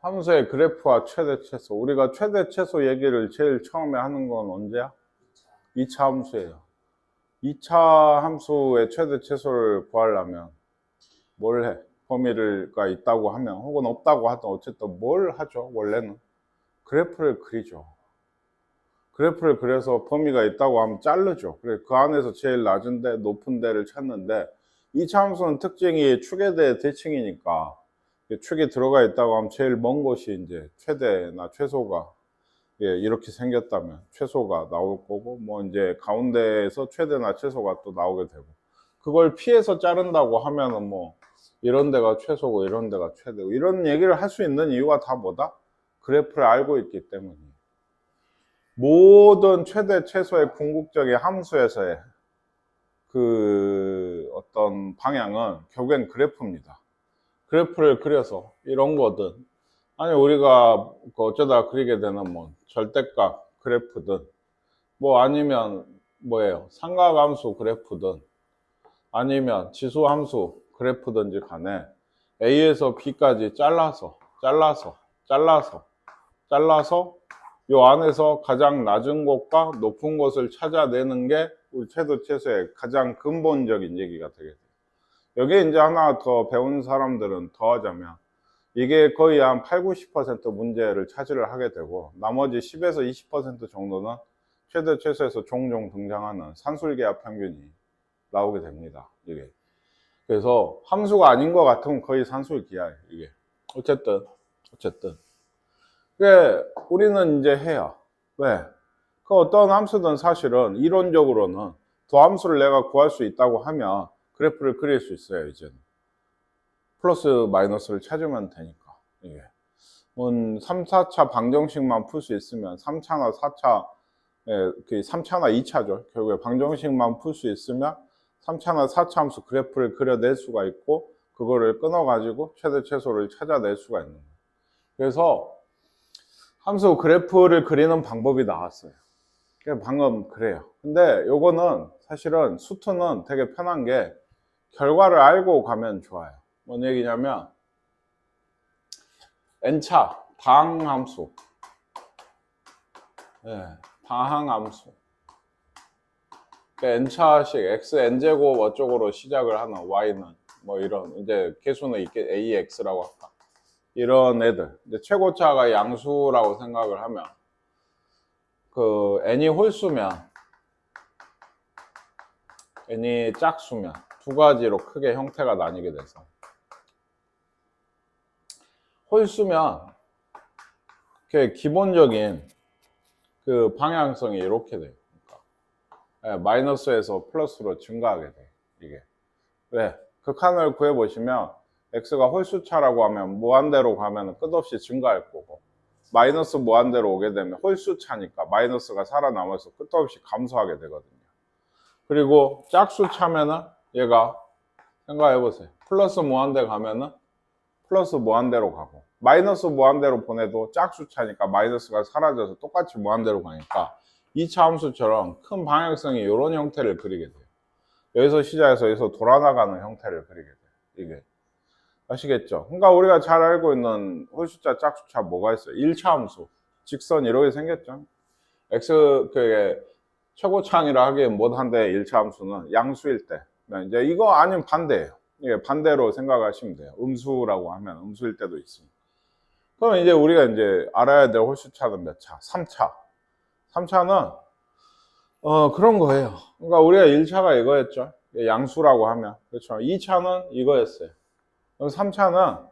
함수의 그래프와 최대 최소. 우리가 최대 최소 얘기를 제일 처음에 하는 건 언제야? 2차 함수예요. 2차 함수의 최대 최소를 구하려면 뭘 해? 범위가 있다고 하면 혹은 없다고 하든 어쨌든 뭘 하죠? 원래는 그래프를 그리죠. 그래프를 그려서 범위가 있다고 하면 자르죠. 그래 그 안에서 제일 낮은 데, 높은 데를 찾는데 2차 함수는 특징이 축에 대해 대칭이니까 축이 들어가 있다고 하면 제일 먼 곳이 이제 최대나 최소가 이렇게 생겼다면 최소가 나올 거고, 뭐 이제 가운데에서 최대나 최소가 또 나오게 되고, 그걸 피해서 자른다고 하면은 뭐 이런 데가 최소고 이런 데가 최대고 이런 얘기를 할 수 있는 이유가 다 뭐다? 그래프를 알고 있기 때문이에요. 모든 최대 최소의 궁극적인 함수에서의 그 어떤 방향은 결국엔 그래프입니다. 그래프를 그려서 이런 거든, 아니 우리가 어쩌다 그리게 되는 뭐 절대값 그래프든, 뭐 아니면 뭐예요, 삼각함수 그래프든, 아니면 지수함수 그래프든지 간에 A에서 B까지 잘라서 요 안에서 가장 낮은 곳과 높은 곳을 찾아내는 게 우리 최대 최소의 가장 근본적인 얘기가 되겠죠. 여기에 이제 하나 더 배운 사람들은 더 하자면 이게 거의 한 8, 90% 문제를 차지를 하게 되고, 나머지 10에서 20% 정도는 최대 최소에서 종종 등장하는 산술계합 평균이 나오게 됩니다. 이게. 그래서 함수가 아닌 것 같으면 거의 산술기하예요, 이게. 어쨌든. 그게 우리는 이제 해요. 왜? 그 어떤 함수든 사실은 이론적으로는 도함수를 내가 구할 수 있다고 하면 그래프를 그릴 수 있어요, 이제는. 플러스 마이너스를 찾으면 되니까. 이게. 3, 4차 방정식만 풀 수 있으면 3차나 4차, 3차나 2차죠. 결국에 방정식만 풀 수 있으면 3차나 4차 함수 그래프를 그려낼 수가 있고, 그거를 끊어가지고 최대 최소를 찾아낼 수가 있는 거예요. 그래서 함수 그래프를 그리는 방법이 나왔어요. 방금 그래요. 근데 요거는 사실은 수투는 되게 편한 게 결과를 알고 가면 좋아요. 뭔 얘기냐면 n차 방항함수, 방항함수, n차씩 x n제곱 어쪽으로 시작을 하는 y는 뭐 이런 이제 개수는 있게 ax라고 할까, 이런 애들, 이제 최고차가 양수라고 생각을 하면 그 n이 홀수면 n이 짝수면 두 가지로 크게 형태가 나뉘게 돼서, 홀수면 기본적인 그 방향성이 이렇게 돼요. 그러니까 마이너스에서 플러스로 증가하게 돼요. 이게 왜? 극한을 구해보시면 x가 홀수차라고 하면 무한대로 가면 끝없이 증가할 거고, 마이너스 무한대로 오게 되면 홀수차니까 마이너스가 살아남아서 끝없이 감소하게 되거든요. 그리고 짝수차면은 얘가 생각해보세요. 플러스 무한대 가면은 플러스 무한대로 가고, 마이너스 무한대로 보내도 짝수차니까 마이너스가 사라져서 똑같이 무한대로 가니까 2차 함수처럼 큰 방향성이 이런 형태를 그리게 돼요. 여기서 시작해서 여기서 돌아나가는 형태를 그리게 돼요. 이게 아시겠죠? 그러니까 우리가 잘 알고 있는 홀수차, 짝수차 뭐가 있어요? 1차 함수, 직선 이렇게 생겼죠. x 그게 최고차이라 하기엔 못한데 1차 함수는 양수일 때, 이제 이거 아니면 반대예요. 이게 반대로 생각하시면 돼요. 음수라고 하면 음수일 때도 있습니다. 그럼 이제 우리가 이제 알아야 될 홀수차는 몇 차? 3차. 3차는 그런 거예요. 그러니까 우리가 1차가 이거였죠. 양수라고 하면. 그렇죠. 2차는 이거였어요. 그럼 3차는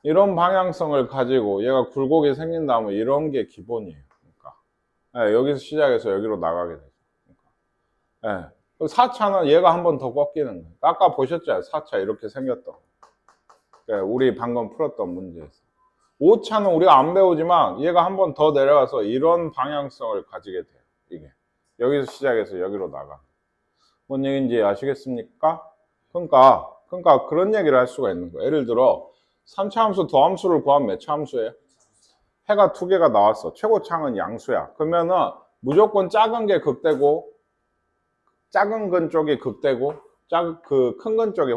이런 방향성을 가지고 얘가 굴곡이 생긴 다음에 이런 게 기본이에요. 그러니까 여기서 시작해서 여기로 나가게 되죠. 그러니까 4차는 얘가 한 번 더 꺾이는 거예요. 아까 보셨죠? 4차 이렇게 생겼던 거. 우리 방금 풀었던 문제에서. 5차는 우리가 안 배우지만 얘가 한 번 더 내려가서 이런 방향성을 가지게 돼요. 이게 여기서 시작해서 여기로 나가. 뭔 얘기인지 아시겠습니까? 그러니까 그런 얘기를 할 수가 있는 거예요. 예를 들어 3차 함수 더함수를 구하면 몇 차 함수예요? 해가 2개가 나왔어. 최고차는 양수야. 그러면은 무조건 작은 게 극대고, 작은 근 쪽이 극대고, 큰 근 쪽이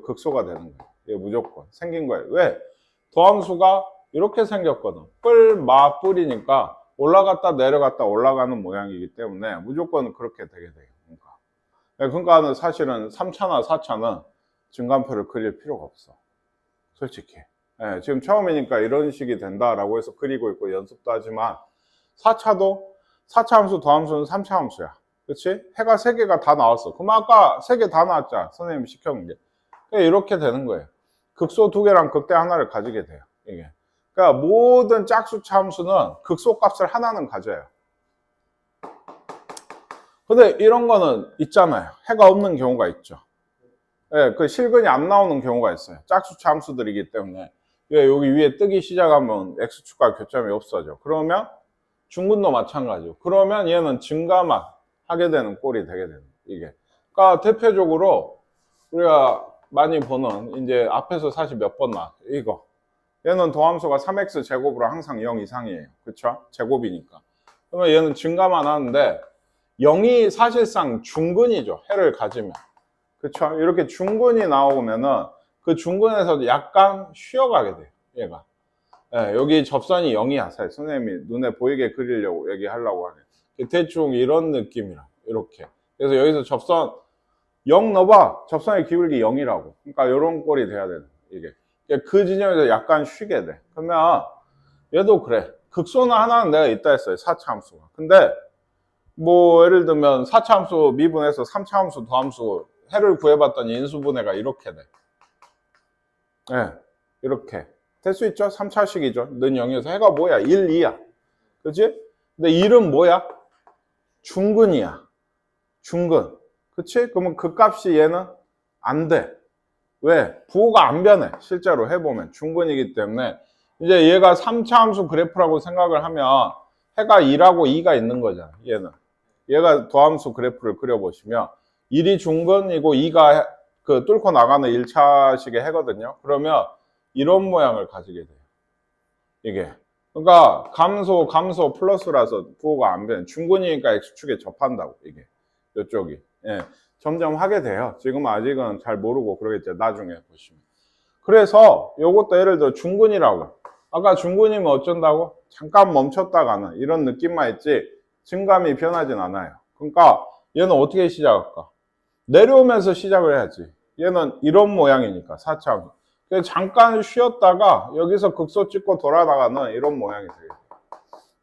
극소가 되는 거예요. 이게 무조건 생긴 거예요. 왜? 더함수가 이렇게 생겼거든. 뿔, 마, 뿔이니까 올라갔다 내려갔다 올라가는 모양이기 때문에 무조건 그렇게 되게 돼요. 그러니까는 사실은 3차나 4차는 증간표를 그릴 필요가 없어. 솔직히. 예, 지금 처음이니까 이런 식이 된다라고 해서 그리고 있고 연습도 하지만 4차도 4차 함수 더함수는 3차 함수야. 그치? 해가 3개가 다 나왔어. 그럼 아까 3개 다 나왔잖아. 선생님이 시켜놓은 게. 그러니까 이렇게 되는 거예요. 극소 2개랑 극대 하나를 가지게 돼요. 이게. 그러니까 모든 짝수차 함수는 극소 값을 하나는 가져요. 근데 이런 거는 있잖아요. 해가 없는 경우가 있죠. 예, 그 실근이 안 나오는 경우가 있어요. 짝수차 함수들이기 때문에. 왜 여기 위에 뜨기 시작하면 x축과 교점이 없어져. 그러면 중근도 마찬가지고. 그러면 얘는 증가만 하게 되는 꼴이 되게 되는 이게. 그러니까 대표적으로 우리가 많이 보는 이제 앞에서 사실 몇 번 나왔죠. 이거. 얘는 도함수가 3x 제곱으로 항상 0 이상이에요. 그쵸? 제곱이니까. 그러면 얘는 증가만 하는데 0이 사실상 중근이죠. 해를 가지면. 그쵸? 이렇게 중근이 나오면은 그 중근에서도 약간 쉬어가게 돼요. 얘가. 예, 여기 접선이 0이야. 사실 선생님이 눈에 보이게 그리려고 얘기하려고 하네. 대충 이런 느낌이라. 이렇게. 그래서 여기서 접선 0 넣어봐. 접선의 기울기 0이라고. 그러니까 이런 꼴이 돼야 되는 이게. 그 지점에서 약간 쉬게 돼. 그러면 얘도 그래. 극소는 하나는 내가 있다 했어요. 4차 함수가. 근데 뭐 예를 들면 4차 함수 미분해서 3차 함수 더함수 해를 구해봤더니 인수분해가 이렇게 돼. 네, 이렇게 될 수 있죠. 3차식이죠. 는 0에서 해가 뭐야? 1, 2야. 그치? 근데 1은 뭐야? 중근이야. 중근. 그치? 그러면 그 값이 얘는 안 돼. 왜? 부호가 안 변해. 실제로 해보면 중근이기 때문에 이제 얘가 3차 함수 그래프라고 생각을 하면 해가 1하고 2가 있는 거잖아. 얘는. 얘가 도함수 그래프를 그려보시면 1이 중근이고 2가 그 뚫고 나가는 1차식의 해거든요. 그러면 이런 모양을 가지게 돼요. 이게. 그러니까 감소 플러스라서 부호가 안 변해. 중근이니까 x축에 접한다고. 이게. 이쪽이. 예. 점점 하게 돼요. 지금 아직은 잘 모르고 그러겠죠. 나중에 보시면. 그래서 이것도 예를 들어 중근이라고. 아까 중근이면 어쩐다고? 잠깐 멈췄다가는 이런 느낌만 있지 증감이 변하진 않아요. 그러니까 얘는 어떻게 시작할까? 내려오면서 시작을 해야지. 얘는 이런 모양이니까 4차. 잠깐 쉬었다가 여기서 극소 찍고 돌아나가는 이런 모양이 되겠죠.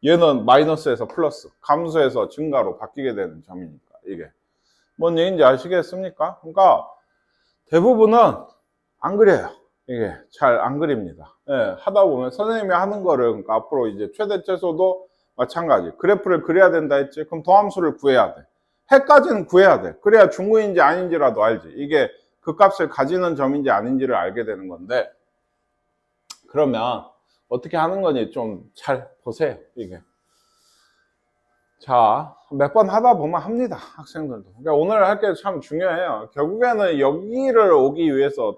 얘는 마이너스에서 플러스, 감소에서 증가로 바뀌게 되는 점이니까 이게. 뭔 얘기인지 아시겠습니까? 그러니까 대부분은 안 그려요. 이게 잘 안 그립니다. 예, 하다 보면 선생님이 하는 거를 그러니까 앞으로 이제 최대 최소도 마찬가지. 그래프를 그려야 된다 했지. 그럼 도함수를 구해야 돼. 해까지는 구해야 돼. 그래야 중근인지 아닌지라도 알지. 이게 그 값을 가지는 점인지 아닌지를 알게 되는 건데 그러면 어떻게 하는 건지 좀 잘 보세요. 이게. 자, 몇 번 하다 보면 합니다. 학생들도. 그러니까 오늘 할 게 참 중요해요. 결국에는 여기를 오기 위해서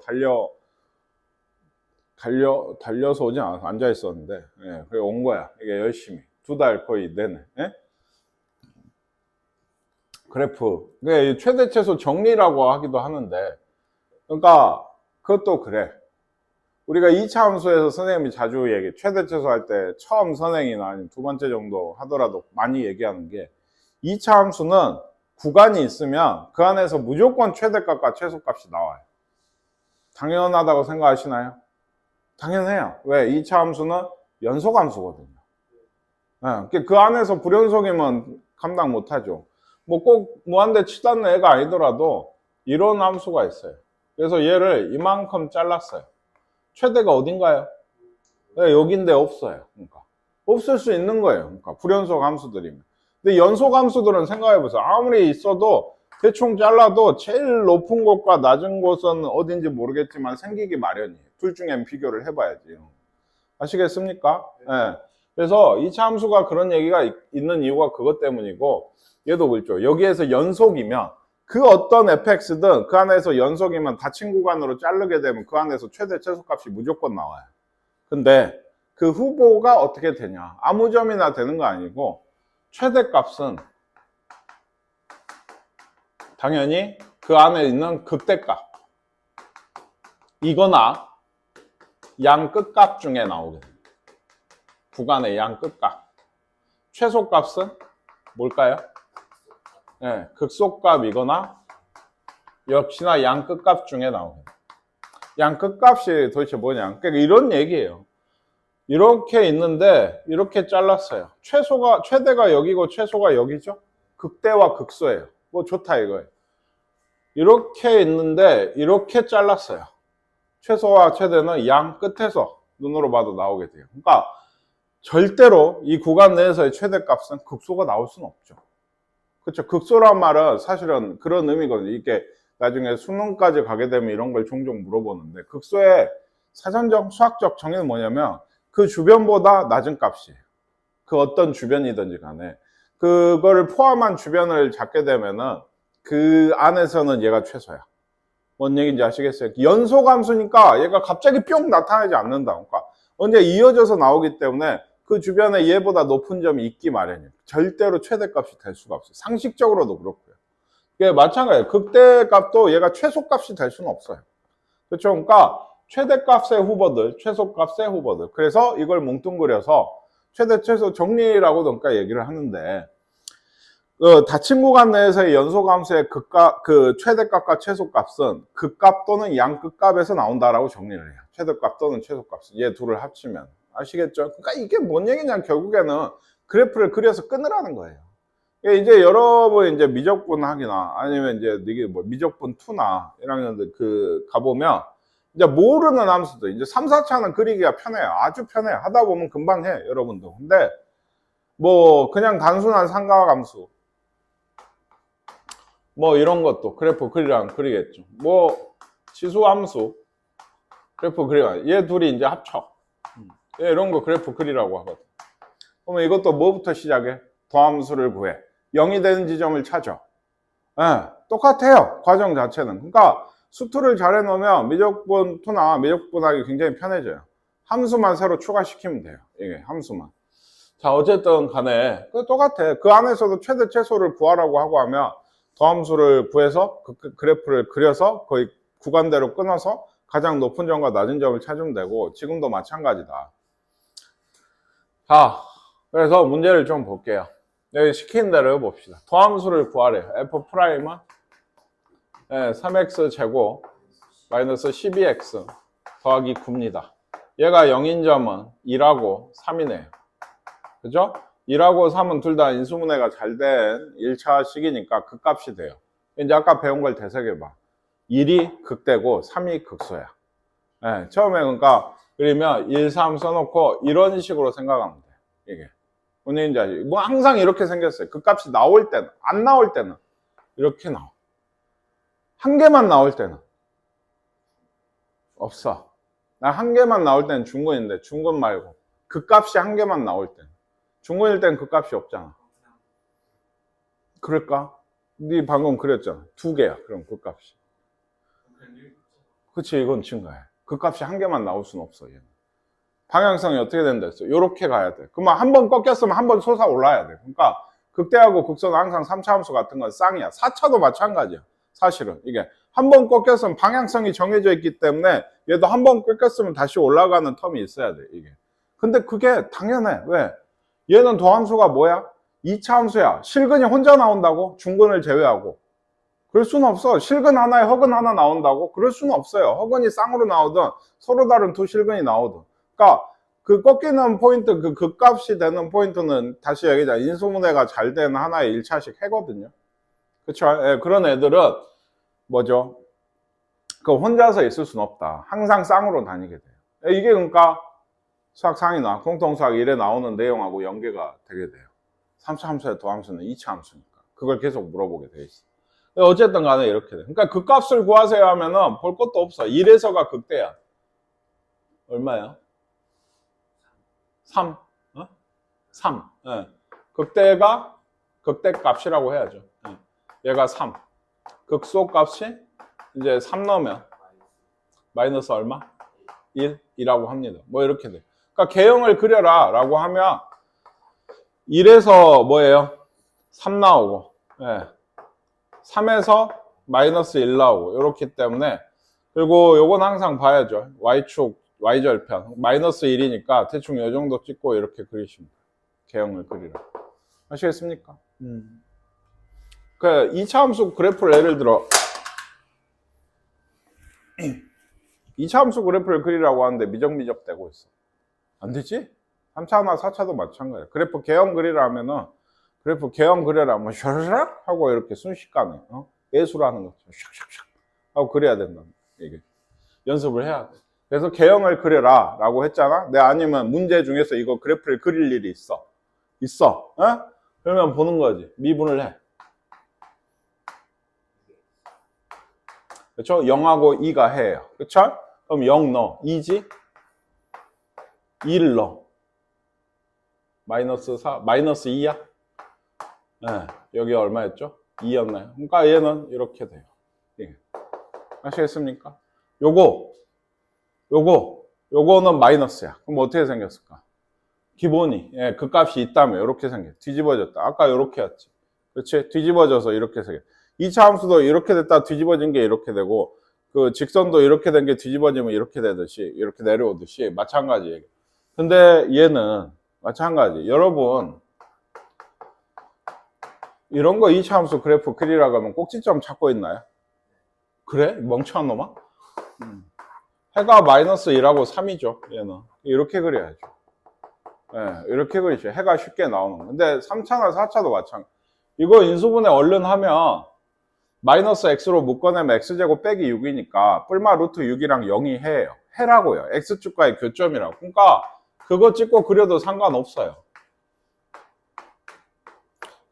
달려서 오지 않아서 앉아 있었는데, 예, 그래 온 거야. 이게 열심히. 2달 거의 내내. 예? 그래프. 그게 최대 최소 정리라고 하기도 하는데, 그러니까 그것도 그래. 우리가 2차 함수에서 선생님이 자주 최대 최소 할 때 처음 선행이나 아니면 두 번째 정도 하더라도 많이 얘기하는 게 2차 함수는 구간이 있으면 그 안에서 무조건 최대값과 최소값이 나와요. 당연하다고 생각하시나요? 당연해요. 왜? 2차 함수는 연속 함수거든요. 네, 그 안에서 불연속이면 감당 못하죠. 뭐 꼭 무한대 치닫는 애가 아니더라도 이런 함수가 있어요. 그래서 얘를 이만큼 잘랐어요. 최대가 어딘가요? 네, 여긴데 없어요. 그러니까 없을 수 있는 거예요. 그러니까 불연속 함수들이면. 근데 연속 함수들은 생각해보세요. 아무리 있어도 대충 잘라도 제일 높은 곳과 낮은 곳은 어딘지 모르겠지만 생기기 마련이에요. 둘 중엔 비교를 해봐야지. 아시겠습니까? 네. 그래서 2차 함수가 그런 얘기가 있는 이유가 그것 때문이고 얘도 그렇죠. 여기에서 연속이면 그 어떤 fx든 그 안에서 연속이면 닫힌 구간으로 자르게 되면 그 안에서 최대 최소값이 무조건 나와요. 근데 그 후보가 어떻게 되냐? 아무 점이나 되는 거 아니고 최대값은 당연히 그 안에 있는 극대값 이거나 양 끝값 중에 나오게 됩니다. 구간의 양 끝값. 최소값은 뭘까요? 네, 극소값이거나 역시나 양 끝값 중에 나오는. 양 끝값이 도대체 뭐냐? 그러니까 이런 얘기예요. 이렇게 있는데 이렇게 잘랐어요. 최대가 여기고 최소가 여기죠? 극대와 극소예요. 뭐 좋다 이거예요. 이렇게 있는데 이렇게 잘랐어요. 최소와 최대는 양 끝에서 눈으로 봐도 나오게 돼요. 그러니까 절대로 이 구간 내에서의 최대값은 극소가 나올 수는 없죠. 그렇죠. 극소란 말은 사실은 그런 의미거든요. 이게 나중에 수능까지 가게 되면 이런 걸 종종 물어보는데, 극소의 사전적 수학적 정의는 뭐냐면 그 주변보다 낮은 값이에요. 그 어떤 주변이든지 간에 그거를 포함한 주변을 잡게 되면은 그 안에서는 얘가 최소야. 뭔 얘기인지 아시겠어요? 연소함수니까 얘가 갑자기 뿅 나타나지 않는다. 그러니까 언제 이어져서 나오기 때문에 그 주변에 얘보다 높은 점이 있기 마련이에요. 절대로 최대값이 될 수가 없어요. 상식적으로도 그렇고요. 이게 마찬가지예요. 극대값도 얘가 최소값이 될 수는 없어요. 그렇죠? 그러니까 최대값의 후보들, 최소값의 후보들. 그래서 이걸 뭉뚱그려서 최대, 최소 정리라고도 그러니까 얘기를 하는데, 닫힌 구간 내에서의 연소함수의 그 최대값과 최소값은 극값 또는 양 끝값에서 나온다라고 정리를 해요. 최대값 또는 최소값은 얘 둘을 합치면. 아시겠죠? 그러니까 이게 뭔 얘기냐, 결국에는 그래프를 그려서 끊으라는 거예요. 이제 여러분 이제 미적분 하기나 아니면 이제 이게 뭐 미적분 2나 1학년들 가보면 이제 모르는 함수들 이제 3, 4차는 그리기가 편해요. 아주 편해요. 하다 보면 금방 해, 여러분도. 근데 뭐 그냥 단순한 삼각함수 뭐 이런 것도 그래프 그리라면 그리겠죠. 뭐 지수함수 그래프 그리라. 얘 둘이 이제 합쳐. 이런 거 그래프 그리라고 하거든. 그러면 이것도 뭐부터 시작해? 더함수를 구해. 0이 되는 지점을 찾아. 네, 똑같아요. 과정 자체는. 그러니까 수투를 잘 해놓으면 미적분 2나 미적분하기 굉장히 편해져요. 함수만 새로 추가시키면 돼요. 이게 함수만. 자, 어쨌든 간에 똑같아. 그 안에서도 최대 최소를 구하라고 하고 하면 더함수를 구해서 그 그래프를 그려서 거의 구간대로 끊어서 가장 높은 점과 낮은 점을 찾으면 되고, 지금도 마찬가지다. 자, 그래서 문제를 좀 볼게요. 여기 시킨 대로 봅시다. 더함수를 구하래요. F'은 3x 제곱 마이너스 12x 더하기 9입니다. 얘가 0인 점은 2하고 3이네요. 그죠? 1하고 3은 둘 다 인수분해가 잘 된 1차식이니까 극값이 돼요. 이제 아까 배운 걸 되새겨봐. 1이 극대고 3이 극소야. 네, 처음에 그러니까 그러면 1, 3 써놓고 이런 식으로 생각하면 돼. 이게 뭔 얘기인지 알지? 뭐 항상 이렇게 생겼어요. 극값이 나올 때는, 안 나올 때는 이렇게 나와. 한 개만 나올 때는 없어. 나 한 개만 나올 때는 중근인데, 중근 말고 극값이 한 개만 나올 때는. 중근일 때는 극값이 없잖아. 그럴까? 네 방금 그렸잖아. 2개야. 그럼 극값이. 그치, 이건 증가해. 극값이 한 개만 나올 수는 없어. 얘는. 방향성이 어떻게 된다 했어? 요렇게 가야 돼. 그러면 한 번 꺾였으면 한 번 솟아올라야 돼. 그러니까 극대하고 극소는 항상 3차 함수 같은 건 쌍이야. 4차도 마찬가지야. 사실은 이게 한 번 꺾였으면 방향성이 정해져 있기 때문에 얘도 한 번 꺾였으면 다시 올라가는 텀이 있어야 돼. 이게. 근데 그게 당연해. 왜? 얘는 더함수가 뭐야? 2차 함수야. 실근이 혼자 나온다고? 중근을 제외하고. 그럴 수는 없어. 실근 하나에 허근 하나 나온다고? 그럴 수는 없어요. 허근이 쌍으로 나오든 서로 다른 두 실근이 나오든. 그러니까 그 꺾이는 포인트, 그 극값이 되는 포인트는 다시 얘기하자. 인수분해가 잘 되는 하나의 1차식 해거든요. 그쵸? 예, 그런 애들은 뭐죠? 그 혼자서 있을 수는 없다. 항상 쌍으로 다니게 돼요. 예, 이게 그러니까 수학 상이나 공통수학 1에 나오는 내용하고 연계가 되게 돼요. 3차 함수의 더함수는 2차 함수니까. 그걸 계속 물어보게 돼 있어. 어쨌든 간에 이렇게 돼. 그러니까 극값을 구하세요 하면은 볼 것도 없어. 1에서가 극대야. 얼마야? 3. 어? 3. 예. 극대가 극대값이라고 해야죠. 예. 얘가 3. 극소값이 이제 3 넣으면 마이너스 얼마? 1이라고 합니다. 뭐 이렇게 돼. 그러니까 개형을 그려라 라고 하면 1에서 뭐예요? 3 나오고, 예. 3에서 마이너스 1 나오고, 이렇기 때문에. 그리고 요건 항상 봐야죠. Y축 y절편 마이너스 1이니까 대충 이 정도 찍고 이렇게 그리시면 돼요. 개형을 그리라. 아시겠습니까? 그 2차 함수 그래프를 예를 들어 2차 함수 그래프를 그리라고 하는데 미적미적 되고 있어. 안 되지? 3차나 4차도 마찬가지야. 그래프 개형 그리라 하면은 그래프 개형 그려라 하면 샤샤샥 하고 이렇게 순식간에 예술하는 것처럼 샥샥샥 하고 그려야 된다. 이게 연습을 해야 돼. 그래서 개형을 그려라 라고 했잖아. 내 아니면 문제 중에서 이거 그래프를 그릴 일이 있어. 그러면 보는 거지. 미분을 해. 그렇죠? 0하고 2가 해요. 그렇죠? 그럼 0 넣어. 2지? 2를 넣어. 마이너스 4, 마이너스 2야? 네, 여기 얼마였죠? 2였나요? 그러니까 얘는 이렇게 돼요. 예. 아시겠습니까? 요거는 마이너스야. 그럼 어떻게 생겼을까? 기본이, 그 값이 있다면 이렇게 생겨. 뒤집어졌다. 아까 이렇게였지. 그렇지? 뒤집어져서 이렇게 생겨. 2차 함수도 이렇게 됐다 뒤집어진 게 이렇게 되고, 그 직선도 이렇게 된 게 뒤집어지면 이렇게 되듯이, 이렇게 내려오듯이 마찬가지 얘기. 근데 얘는 마찬가지. 여러분, 이런 거 2차 함수 그래프 그리라고 하면 꼭지점 찾고 있나요? 그래? 멍청한 놈아? 해가 마이너스 1하고 3이죠. 얘는. 이렇게 그려야죠. 이렇게 그리죠. 해가 쉽게 나오는 거. 근데 3차나 4차도 마찬가지. 이거 인수분해 얼른 하면 마이너스 x로 묶어내면 x제곱 빼기 6이니까 뿔마 루트 6이랑 0이 해예요. 해라고요. x축과의 교점이라고. 그러니까 그거 찍고 그려도 상관없어요.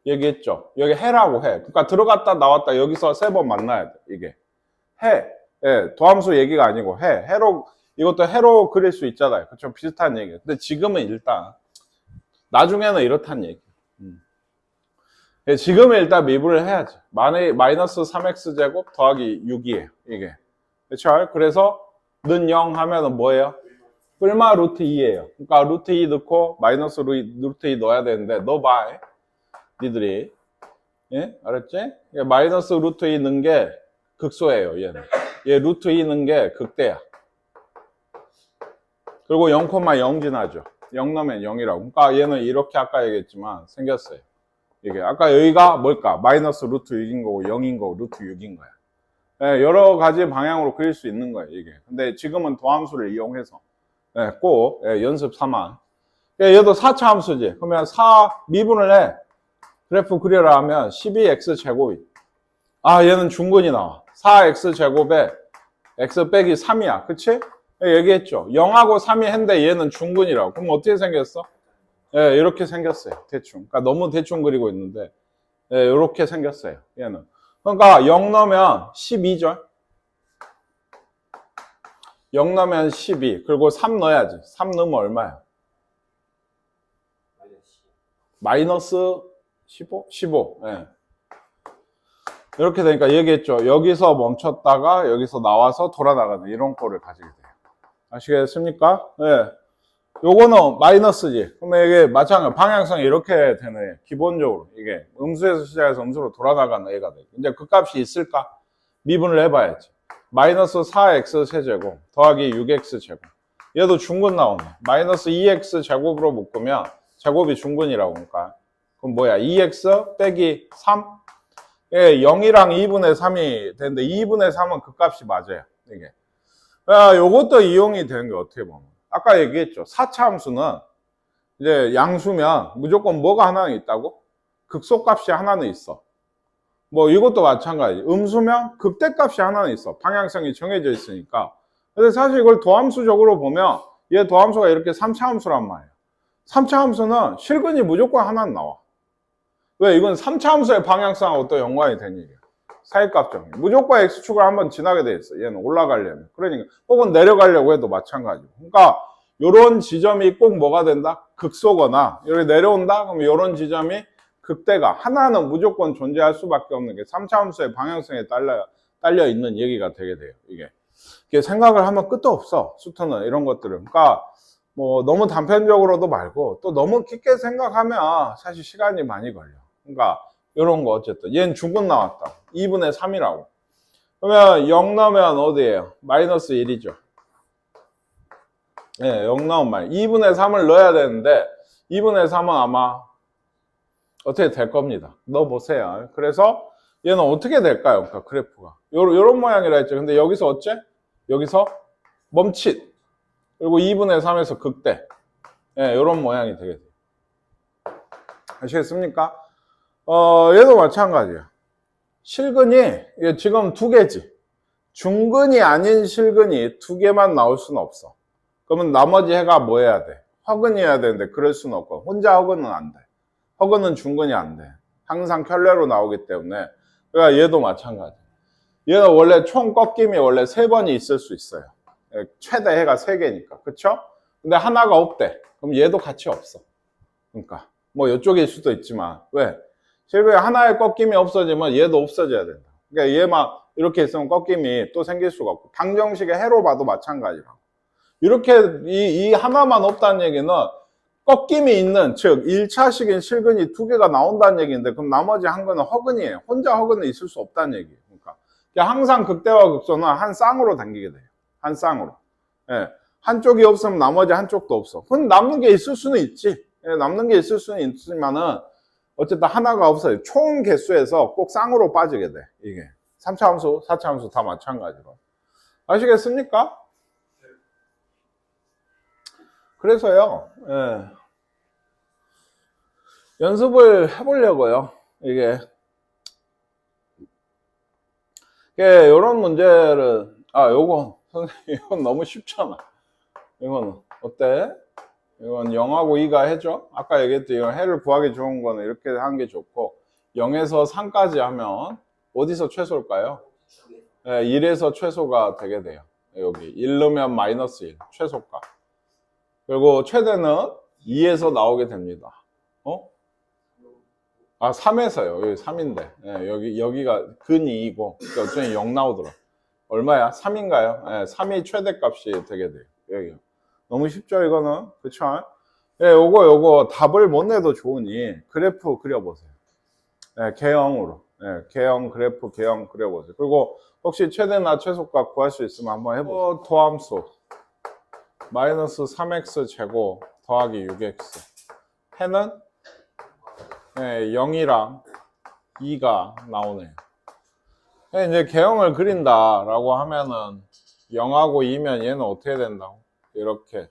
얘기했죠. 여기 해라고 해. 그러니까 들어갔다 나왔다 여기서 3번 만나야 돼. 이게 해. 도함수 얘기가 아니고 해로 이것도 해로 그릴 수 있잖아요. 그렇죠? 비슷한 얘기예요. 근데 지금은 일단 나중에는 이렇단 얘기. 지금은 일단 미분을 해야지. 마이너스 3x제곱 더하기 6이에요. 이게. 그렇죠? 그래서 는 0 하면은 뭐예요? 뿔마 루트 2예요. 그러니까 루트 2 넣고 마이너스 루트 2 넣어야 되는데 넣어봐. 니들이. 예? 알았지? 마이너스 루트 2 넣은 게 극소예요. 얘는. 얘 루트 2 넣은 게 극대야. 그리고 0,0 지나죠. 0 넣으면 0이라고. 그러니까 얘는 이렇게 아까 얘기했지만 생겼어요. 이게 아까 여기가 뭘까? 마이너스 루트 6인 거고 0인 거고 루트 6인 거야. 여러 가지 방향으로 그릴 수 있는 거예요. 이게. 근데 지금은 도함수를 이용해서 꼭 연습 삼아. 얘도 4차 함수지. 그러면 4 미분을 해. 그래프 그려라 하면 12x제곱이. 얘는 중근이 나와. 4x제곱에 x 빼기 3이야. 그치? 얘기했죠. 0하고 3이 했는데 얘는 중근이라고. 그럼 어떻게 생겼어? 이렇게 생겼어요. 대충. 그러니까 너무 대충 그리고 있는데 이렇게 생겼어요. 얘는. 그러니까 0 넣으면 12죠. 0 넣으면 12. 그리고 3 넣어야지. 3 넣으면 얼마야? 마이너스 15? 15. 이렇게 되니까 얘기했죠. 여기서 멈췄다가 여기서 나와서 돌아 나가는 이런 꼴을 가지게 돼요. 아시겠습니까? 요거는 마이너스지. 그러면 이게 마찬가지 방향성이 이렇게 되네. 기본적으로 이게 음수에서 시작해서 음수로 돌아나가는 애가 돼. 이제 그 값이 있을까? 미분을 해봐야지. 마이너스 4x 세제곱 더하기 6x 제곱. 얘도 중근 나오네. 마이너스 2x 제곱으로 묶으면 제곱이 중근이라고 하니까. 그럼 뭐야? 2x 빼기 3? 0이랑 2분의 3이 되는데 2분의 3은 그 값이 맞아요. 이게. 요것도 이용이 되는 게 어떻게 보면. 아까 얘기했죠. 4차 함수는 이제 양수면 무조건 뭐가 하나는 있다고? 극소값이 하나는 있어. 뭐 이것도 마찬가지. 음수면 극대값이 하나는 있어. 방향성이 정해져 있으니까. 근데 사실 이걸 도함수적으로 보면 얘 도함수가 이렇게 3차 함수란 말이에요. 3차 함수는 실근이 무조건 하나는 나와. 왜? 이건 3차 함수의 방향성하고 또 연관이 된 얘기야. 사이값 정리. 무조건 x축을 한번 지나게 돼 있어. 얘는 올라가려면. 그러니까 혹은 내려가려고 해도 마찬가지고. 그러니까 요런 지점이 꼭 뭐가 된다? 극소거나 이렇게 내려온다? 그럼 요런 지점이 극대가 하나는 무조건 존재할 수밖에 없는 게 3차 함수의 방향성에 딸려 있는 얘기가 되게 돼요. 이게 생각을 하면 끝도 없어. 수트는 이런 것들은. 그러니까 뭐 너무 단편적으로도 말고 또 너무 깊게 생각하면 사실 시간이 많이 걸려. 그러니까 이런 거 어쨌든 얘는 중근 나왔다. 2분의 3이라고. 그러면 0 넣으면 어디예요? 마이너스 1이죠. 네, 0 나오면 2분의 3을 넣어야 되는데 2분의 3은 아마 어떻게 될 겁니다. 넣어보세요. 그래서 얘는 어떻게 될까요? 그러니까 그래프가 요런 모양이라 했죠. 근데 여기서 어째? 여기서 멈칫, 그리고 2분의 3에서 극대. 예, 요런 모양이 되게 돼요. 아시겠습니까? 얘도 마찬가지야. 실근이 이게 지금 두 개지. 중근이 아닌 실근이 두 개만 나올 수는 없어. 그러면 나머지 해가 뭐 해야 돼? 허근이어야 되는데 그럴 수는 없고, 혼자 허근은 안 돼. 허근은 중근이 안 돼. 항상 켤레로 나오기 때문에. 그러니까 얘도 마찬가지. 얘는 원래 총 꺾임이 원래 3번이 있을 수 있어요. 최대 해가 3개니까. 그쵸? 근데 하나가 없대. 그럼 얘도 같이 없어. 그러니까 뭐 이쪽일 수도 있지만, 왜? 실근이 하나의 꺾임이 없어지면 얘도 없어져야 된다. 그러니까 얘만 이렇게 있으면 꺾임이 또 생길 수가 없고, 방정식의 해로 봐도 마찬가지라고. 이렇게 이 하나만 없다는 얘기는 꺾임이 있는, 즉 1차식인 실근이 2개가 나온다는 얘기인데, 그럼 나머지 한 거는 허근이에요. 혼자 허근은 있을 수 없다는 얘기예요. 그러니까 항상 극대와 극소는 한 쌍으로 당기게 돼요. 한 쌍으로. 예. 한쪽이 없으면 나머지 한쪽도 없어. 그럼 남는 게 있을 수는 있지. 예, 남는 게 있을 수는 있지만은 어쨌든 하나가 없어요. 총 개수에서 꼭 쌍으로 빠지게 돼. 이게 3차 함수, 4차 함수 다 마찬가지로. 아시겠습니까? 그래서요, 예, 연습을 해보려고요. 이게 이런 문제를, 요거 선생님, 이건 너무 쉽잖아. 이거는 어때? 이건 0하고 2가 해죠. 아까 얘기했듯이 이건 해를 구하기 좋은 거는 이렇게 하는 게 좋고, 0에서 3까지 하면 어디서 최소일까요? 네, 1에서 최소가 되게 돼요. 여기 1 넣으면 마이너스 1, 최소가. 그리고 최대는 2에서 나오게 됩니다. 3에서요. 여기 3인데. 네, 여기가 근 2이고, 그러니까 어쩌면 0 나오더라. 얼마야? 3인가요? 네, 3이 최대값이 되게 돼요. 여기. 너무 쉽죠, 이거는? 그쵸? 예, 요거 답을 못 내도 좋으니 그래프 그려보세요. 예, 개형으로. 예, 개형 그래프, 개형 그려보세요. 그리고 혹시 최대나 최소값 구할 수 있으면 한번 해보세요. 도함수. 마이너스 3x 제곱 더하기 6x. 해는 예, 0이랑 2가 나오네요. 예, 이제 개형을 그린다라고 하면은 0하고 2면 얘는 어떻게 된다고? 이렇게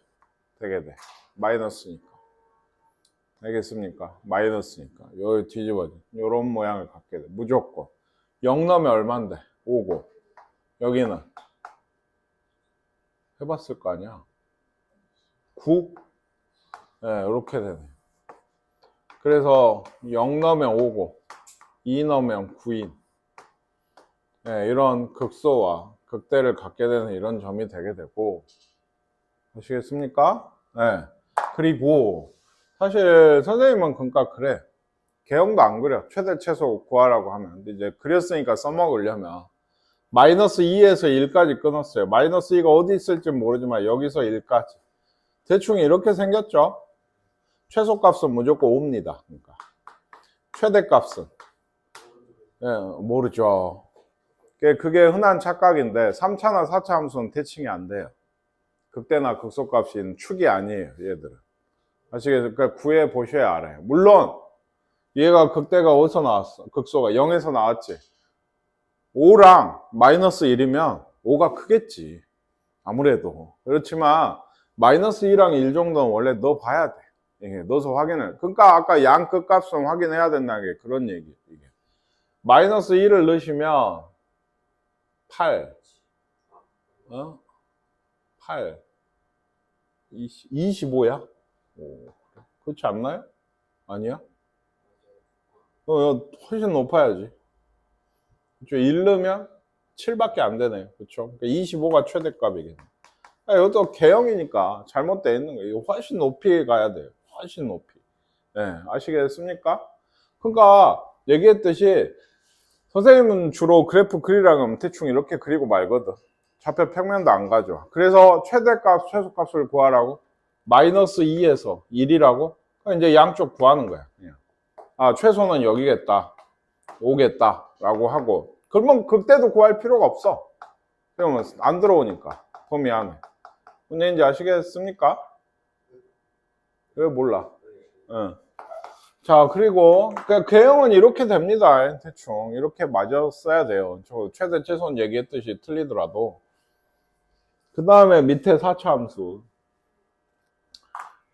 되게 돼. 마이너스니까. 알겠습니까? 마이너스니까. 여기 뒤집어져. 요런 모양을 갖게 돼. 무조건. 0 넣으면 얼만데? 5고. 여기는 해봤을 거 아니야? 9? 네, 이렇게 되네. 그래서 0 넣으면 5고, 2 넣으면 9인. 네, 이런 극소와 극대를 갖게 되는 이런 점이 되게 되고, 아시겠습니까? 네. 그리고 사실 선생님은 그러니까 그래. 개형도 안 그려. 최대 최소 구하라고 하면. 근데 이제 그렸으니까 써먹으려면 마이너스 2에서 1까지 끊었어요. 마이너스 2가 어디 있을지 모르지만 여기서 1까지. 대충 이렇게 생겼죠? 최소값은 무조건 5입니다. 그러니까 최대값은 모르죠. 그게 흔한 착각인데 3차나 4차 함수는 대칭이 안 돼요. 극대나 극소값인 축이 아니에요, 얘들은. 아시겠어요? 그러니까 구해 보셔야 알아요. 물론 얘가 극대가 어디서 나왔어? 극소가 0에서 나왔지. 5랑 마이너스 1이면 5가 크겠지. 아무래도. 그렇지만 마이너스 2랑 1 정도는 원래 넣어봐야 돼. 이게 넣어서 확인을. 그러니까 아까 양 끝값은 확인해야 된다는 게 그런 얘기. 이게. 마이너스 1을 넣으시면 8. 8. 25야? 그렇지 않나요? 아니야? 훨씬 높아야지. 그렇죠? 1 넣으면 7밖에 안 되네요. 그렇죠? 그러니까 25가 최대값이겠네. 이것도 개형이니까 잘못되어 있는 거예요. 이거 훨씬 높이 가야 돼요. 훨씬 높이. 네, 아시겠습니까? 그러니까 얘기했듯이 선생님은 주로 그래프 그리라고 하면 대충 이렇게 그리고 말거든. 좌표 평면도 안 가져. 그래서 최대값, 최소값을 구하라고 마이너스 2에서 1이라고 이제 양쪽 구하는 거야. 그냥. 최소는 여기겠다. 5겠다. 라고 하고. 그러면 극대도 구할 필요가 없어. 그러면 안 들어오니까. 범위 안에. 뭔 얘기인지 아시겠습니까? 왜 몰라? 응. 자, 그리고 그 개형은 이렇게 됩니다. 대충 이렇게 맞아 써야 돼요. 저 최대 최소한 얘기했듯이 틀리더라도. 그 다음에 밑에 4차 함수.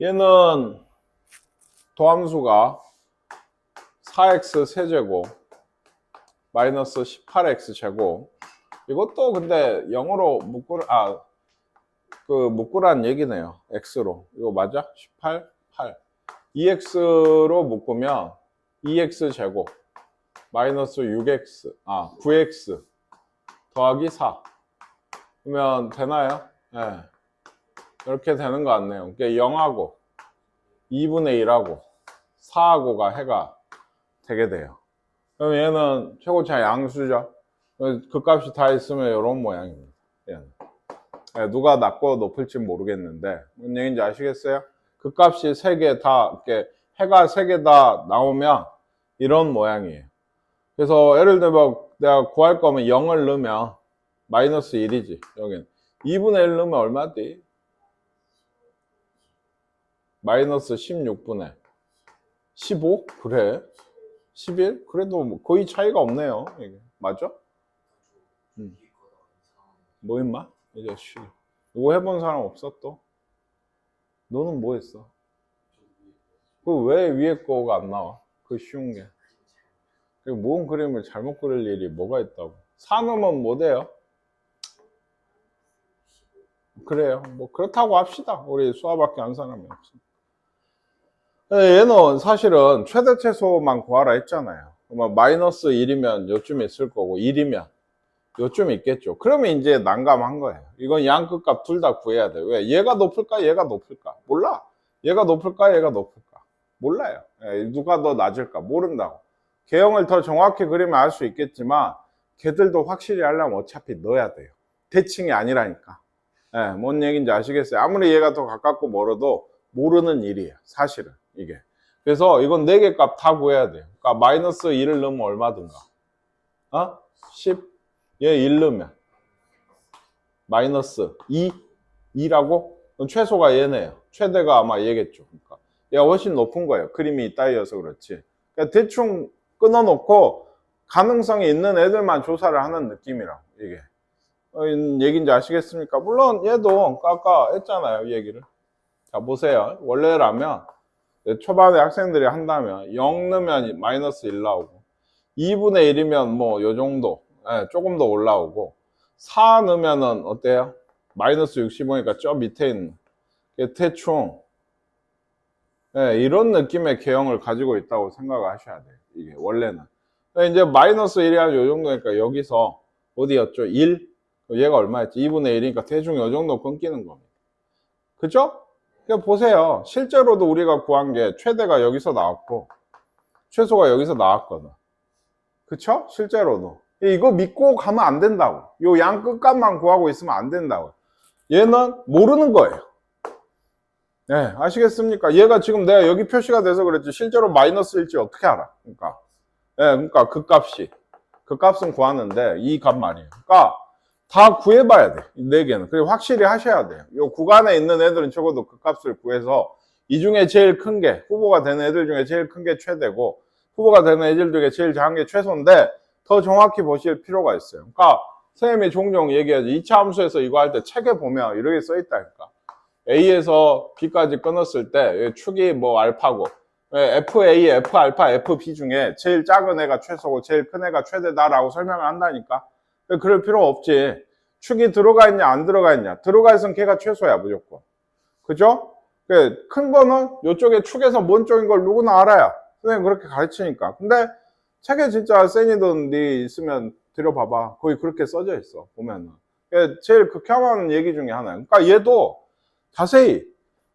얘는 도함수가 4x 세제곱 마이너스 18x 제곱. 이것도 근데 0으로 묶으란 얘기네요. x로. 이거 맞아? 18, 8. 2x로 묶으면 2x 제곱 마이너스 9x 더하기 4. 그러면 되나요? 네. 이렇게 되는 것 같네요. 그러니까 0하고 2분의 1하고 4하고가 해가 되게 돼요. 그럼 얘는 최고차 양수죠. 그 값이 다 있으면 이런 모양입니다. 얘는. 네, 누가 낮고 높을지 모르겠는데 뭔 얘기인지 아시겠어요? 그 값이 3개 다 이렇게 해가 3개 다 나오면 이런 모양이에요. 그래서 예를 들면 내가 구할 거면 0을 넣으면 마이너스 1이지. 여긴 2분의 1 넣으면 얼마지? 마이너스 16분의 15? 그래? 11? 그래도 뭐 거의 차이가 없네요. 이게. 맞아? 뭐 임마? 이제 쉬. 이거 해본 사람 없어 또? 너는 뭐 했어? 그 왜 위에 거가 안 나와? 그 쉬운 게. 모은 그림을 잘못 그릴 일이 뭐가 있다고. 산음은 뭐 돼요? 그래요. 뭐 그렇다고 합시다. 우리 수화밖에 안 사람이 없어. 얘는 사실은 최대 최소만 구하라 했잖아요. 마이너스 1이면 요쯤 있을 거고 1이면 요쯤 있겠죠. 그러면 이제 난감한 거예요. 이건 양끝값 둘 다 구해야 돼요. 왜? 얘가 높을까? 얘가 높을까? 몰라. 얘가 높을까? 얘가 높을까? 몰라요. 누가 더 낮을까? 모른다고. 개형을 더 정확히 그리면 알 수 있겠지만 걔들도 확실히 하려면 어차피 넣어야 돼요. 대칭이 아니라니까. 뭔 얘기인지 아시겠어요? 아무리 얘가 더 가깝고 멀어도 모르는 일이에요. 사실은 이게. 그래서 이건 4개 값 다 구해야 돼요. 그러니까 마이너스 1을 넣으면 얼마든가. 10. 얘 1 넣으면 마이너스 2라고? 그럼 최소가 얘네요. 최대가 아마 얘겠죠. 그러니까 얘가 훨씬 높은 거예요. 그림이 따위여서 그렇지. 그러니까 대충 끊어놓고 가능성이 있는 애들만 조사를 하는 느낌이라고 이게. 얘기인지 아시겠습니까? 물론 얘도 아까 했잖아요. 얘기를. 자 보세요. 원래라면 초반에 학생들이 한다면 0 넣으면 마이너스 1 나오고 2분의 1이면 뭐 요 정도 조금 더 올라오고 4 넣으면은 어때요? 마이너스 65니까 저 밑에 있는 대충 이런 느낌의 개형을 가지고 있다고 생각을 하셔야 돼요. 이게 원래는 이제 마이너스 1이 한 요 정도니까 여기서 어디였죠? 1? 얘가 얼마였지? 2분의 1이니까 대충 요 정도 끊기는 겁니다. 그죠? 그러니까 보세요. 실제로도 우리가 구한 게 최대가 여기서 나왔고 최소가 여기서 나왔거든. 그쵸? 실제로도. 이거 믿고 가면 안 된다고. 요 양 끝값만 구하고 있으면 안 된다고. 얘는 모르는 거예요. 네, 아시겠습니까? 얘가 지금 내가 여기 표시가 돼서 그랬지 실제로 마이너스일지 어떻게 알아? 그러니까, 그러니까 그 값은 구하는데 이 값 말이에요. 그러니까 다 구해봐야 돼. 이 4개는. 그리고 확실히 하셔야 돼요. 이 구간에 있는 애들은 적어도 그 값을 구해서 이 중에 제일 큰 게 후보가 되는 애들 중에 제일 큰 게 최대고 후보가 되는 애들 중에 제일 작은 게 최소인데 더 정확히 보실 필요가 있어요. 그러니까 선생님이 종종 얘기하죠. 2차 함수에서 이거 할 때 책에 보면 이렇게 써있다니까. A에서 B까지 끊었을 때 축이 뭐 알파고 FA, F알파, FB 중에 제일 작은 애가 최소고 제일 큰 애가 최대다라고 설명을 한다니까. 그럴 필요 없지. 축이 들어가 있냐 안 들어가 있냐. 들어가 있으면 걔가 최소야 무조건. 그죠? 큰 거는 이쪽에 축에서 뭔 쪽인 걸 누구나 알아야 선생님 그렇게 가르치니까. 근데 책에 진짜 세니든 니 있으면 들여봐봐. 거의 그렇게 써져 있어 보면은. 제일 극혐하는 얘기 중에 하나야. 그러니까 얘도 자세히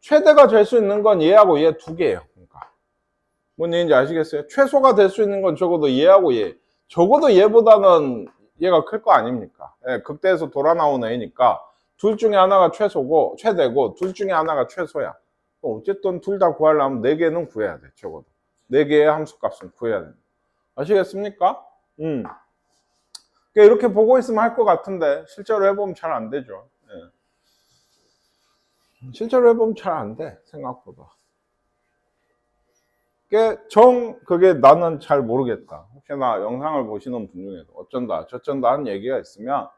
최대가 될 수 있는 건 얘하고 얘 2개예요. 그러니까 뭔 얘기인지 아시겠어요? 최소가 될 수 있는 건 적어도 얘하고 얘. 적어도 얘보다는 얘가 클 거 아닙니까? 극대에서 돌아 나온 애니까 둘 중에 하나가 최소고 최대고 둘 중에 하나가 최소야. 어쨌든 둘 다 구하려면 4개는 구해야 돼. 적어도 4개의 함수값은 구해야 돼. 아시겠습니까? 그러니까 이렇게 보고 있으면 할 것 같은데 실제로 해보면 잘 안 되죠. 실제로 해보면 잘 안 돼, 생각보다. 그게 나는 잘 모르겠다. 혹시나 영상을 보시는 분 중에도 어쩐다, 저쩐다 하는 얘기가 있으면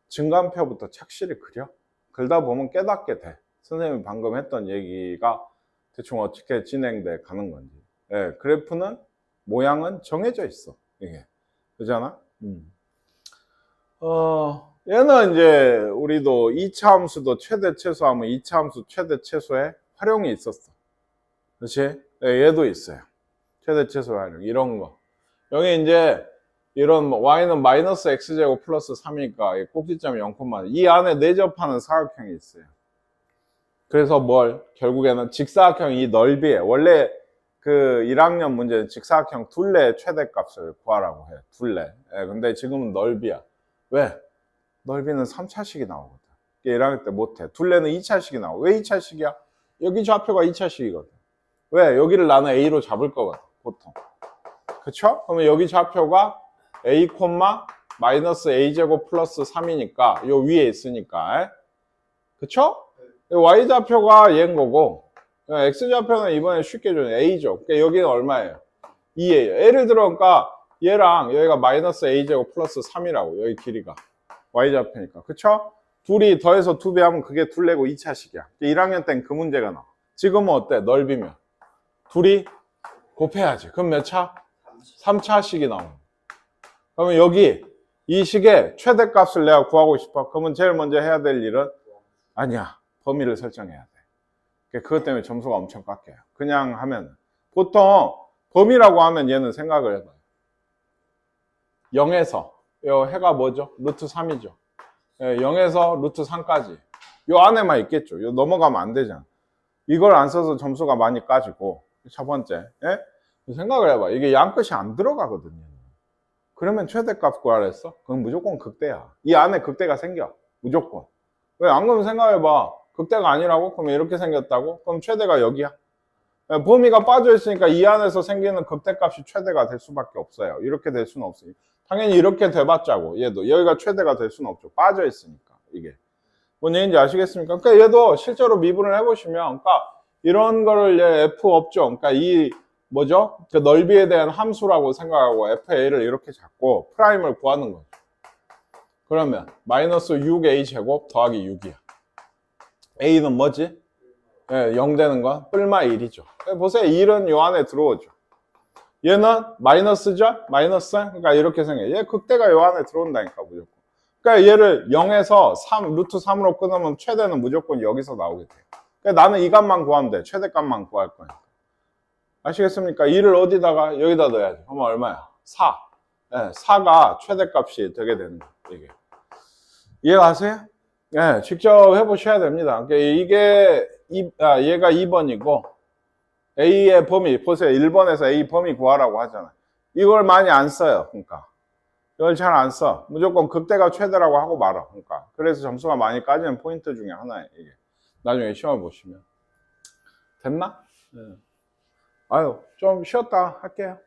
증간표부터 착실히 그려. 그러다 보면 깨닫게 돼. 선생님이 방금 했던 얘기가 대충 어떻게 진행돼 가는 건지. 예, 그래프는 모양은 정해져 있어. 이게. 그잖아? 얘는 이제 우리도 2차 함수도 최대 최소하면 2차 함수 최대 최소의 활용이 있었어. 그렇지? 예, 얘도 있어요. 최대 최소 활용. 이런 거. 여기 이제 이런 y는 마이너스 x제곱 플러스 3이니까 꼭지점이 0,1. 이 안에 내접하는 사각형이 있어요. 그래서 결국에는 직사각형 이 넓이에 원래 그 1학년 문제는 직사각형 둘레의 최대값을 구하라고 해. 둘레. 예, 근데 지금은 넓이야. 왜? 넓이는 3차식이 나오거든. 1학년 때 못해. 둘레는 2차식이 나와. 왜 2차식이야? 여기 좌표가 2차식이거든. 왜? 여기를 나는 A로 잡을 거거든. 보통. 그쵸? 그러면 여기 좌표가 A, 마이너스 A제곱 플러스 3이니까 요 위에 있으니까. 그쵸? Y좌표가 얘인 거고 X좌표는 이번에 쉽게 줘요. A죠. 그러니까 여기는 얼마예요? 2예요. 예를 들어 그러니까 얘랑 여기가 마이너스 A제곱 플러스 3이라고 여기 길이가 Y좌표니까. 그쵸? 둘이 더해서 2배 하면 그게 둘레고 2차식이야. 1학년 땐 그 문제가 나와. 지금은 어때? 넓이면 둘이 곱해야지. 그럼 몇 차? 3차식이 나오는. 그러면 여기 이 식의 최대값을 내가 구하고 싶어. 그러면 제일 먼저 해야 될 일은 아니야. 범위를 설정해야 돼. 그것 때문에 점수가 엄청 깎여요. 그냥 하면 보통 범위라고 하면 얘는 생각을 해봐요. 0에서 요 해가 뭐죠? 루트 3이죠. 0에서 루트 3까지 요 안에만 있겠죠. 요 넘어가면 안 되잖아. 이걸 안 써서 점수가 많이 까지고 첫 번째 생각을 해봐. 이게 양끝이 안 들어가거든요. 그러면 최대값 구하라 했어? 그럼 무조건 극대야. 이 안에 극대가 생겨. 무조건. 왜? 안 그러면 생각해봐. 극대가 아니라고? 그러면 이렇게 생겼다고? 그럼 최대가 여기야. 범위가 빠져 있으니까 이 안에서 생기는 극대값이 최대가 될 수밖에 없어요. 이렇게 될 수는 없으니까. 당연히 이렇게 돼봤자고. 얘도 여기가 최대가 될 수는 없죠. 빠져 있으니까 이게. 뭔 얘기인지 아시겠습니까? 그러니까 얘도 실제로 미분을 해보시면, 그러니까 이런 거를 얘 F 없죠. 그러니까 이 뭐죠? 그 넓이에 대한 함수라고 생각하고 FA를 이렇게 잡고 프라임을 구하는 거죠. 그러면 마이너스 6A 제곱 더하기 6이야. A는 뭐지? 0 되는 건 뿔마 1이죠. 보세요. 1은 요 안에 들어오죠. 얘는 마이너스죠? 마이너스? 그러니까 이렇게 생겨요. 얘 극대가 요 안에 들어온다니까 무조건. 그러니까 얘를 0에서 3, 루트 3으로 끊으면 최대는 무조건 여기서 나오게 돼요. 그러니까 나는 이 값만 구하면 돼. 최대값만 구할 거니까. 아시겠습니까? 2를 어디다가? 여기다 넣어야지. 그러면 얼마야? 4. 4가 최대값이 되게 되는 거예요. 이게. 이해가세요? 네, 직접 해보셔야 됩니다. 이게 얘가 2번이고 A의 범위 보세요. 1번에서 A 범위 구하라고 하잖아요. 이걸 많이 안 써요. 그러니까 이걸 잘 안 써. 무조건 극대가 최대라고 하고 말아. 그러니까 그래서 점수가 많이 까지는 포인트 중에 하나예요. 이게 나중에 시험 보시면 됐나? 네. 아유 좀 쉬었다 할게요.